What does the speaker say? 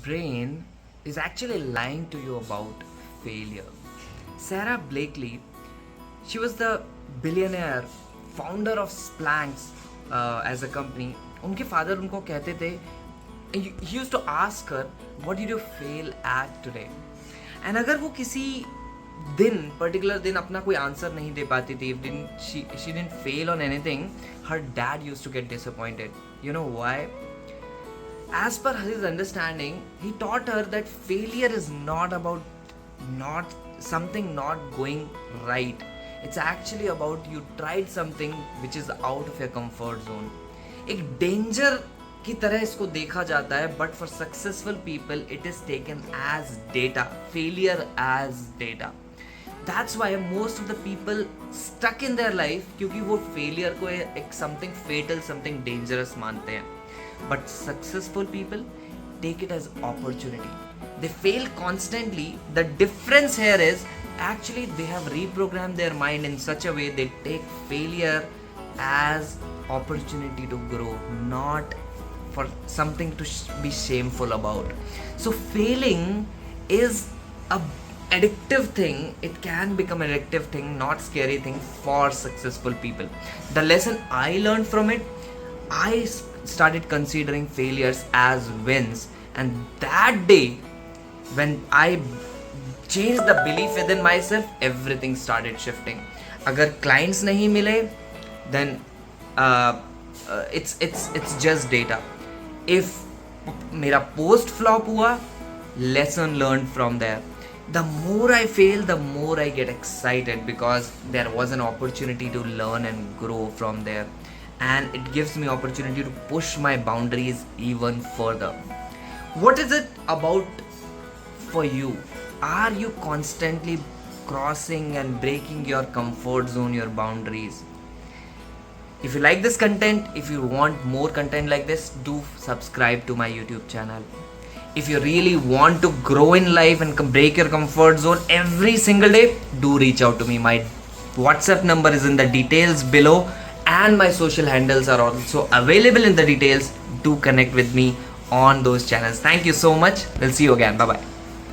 brain is actually lying to you about failure. Sarah Blakely, she was the billionaire founder of Spanx as a company. उनके father उनको कहते थे, he used to ask her, what did you fail at today? And अगर वो किसी दिन particular दिन अपना कोई आंसर नहीं दे पाती थी, she didn't fail on anything, her dad used to get disappointed. You know why? As per his understanding, he taught her that failure is not about not going right. It's actually about you tried something which is out of your comfort zone. एक danger की तरह इसको देखा जाता है, but for successful people it is taken as data, failure as data. That's why most of the people stuck in their life, क्योंकि वो failure को एक समथिंग फेटल, समथिंग डेंजरस मानते हैं. But successful people take it as opportunity. They fail constantly. The difference here is actually they have reprogrammed their mind in such a way they take failure as opportunity to grow, not for something to be shameful about. So failing is a addictive thing. It can become an addictive thing, not scary thing for successful people. The lesson I learned from it, I started considering failures as wins, and that day when I changed the belief within myself, everything started shifting. अगर clients नहीं मिले, then it's just data. If मेरा post flop हुआ, lesson learned from there. The more I fail, the more I get excited because there was an opportunity to learn and grow from there. And it gives me opportunity to push my boundaries even further. What is it about for you? Are you constantly crossing and breaking your comfort zone, your boundaries? If you like this content, if you want more content like this, do subscribe to my YouTube channel. If you really want to grow in life and break your comfort zone every single day, do reach out to me. My WhatsApp number is in the details below. And my social handles are also available in the details. Do connect with me on those channels. Thank you so much. We'll see you again. Bye bye.